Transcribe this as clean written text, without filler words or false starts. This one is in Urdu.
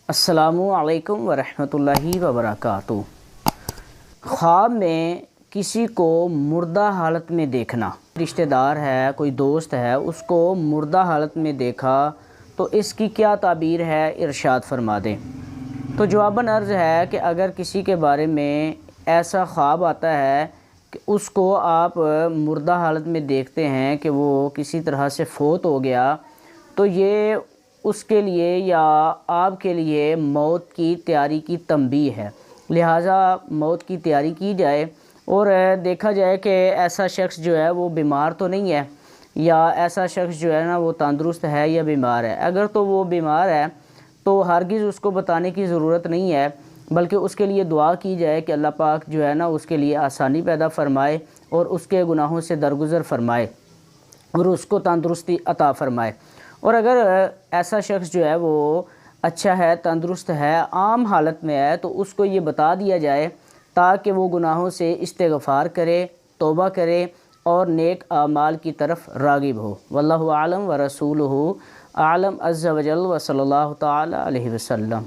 السلام علیکم ورحمۃ اللہ وبرکاتہ۔ خواب میں کسی کو مردہ حالت میں دیکھنا، رشتہ دار ہے، کوئی دوست ہے، اس کو مردہ حالت میں دیکھا تو اس کی کیا تعبیر ہے، ارشاد فرما دیں۔ تو جواباً عرض ہے کہ اگر کسی کے بارے میں ایسا خواب آتا ہے کہ اس کو آپ مردہ حالت میں دیکھتے ہیں کہ وہ کسی طرح سے فوت ہو گیا، تو یہ اس کے لیے یا آپ کے لیے موت کی تیاری کی تنبیہ ہے، لہٰذا موت کی تیاری کی جائے اور دیکھا جائے کہ ایسا شخص جو ہے وہ بیمار تو نہیں ہے، یا ایسا شخص جو ہے نا وہ تندرست ہے یا بیمار ہے۔ اگر تو وہ بیمار ہے تو ہرگز اس کو بتانے کی ضرورت نہیں ہے، بلکہ اس کے لیے دعا کی جائے کہ اللہ پاک جو ہے نا اس کے لیے آسانی پیدا فرمائے اور اس کے گناہوں سے درگزر فرمائے اور اس کو تندرستی عطا فرمائے۔ اور اگر ایسا شخص جو ہے وہ اچھا ہے، تندرست ہے، عام حالت میں ہے، تو اس کو یہ بتا دیا جائے تاکہ وہ گناہوں سے استغفار کرے، توبہ کرے اور نیک اعمال کی طرف راغب ہو۔ واللہ اعلم ورسولہ اعلم عز وجل، وصلی اللہ تعالی علیہ وسلم۔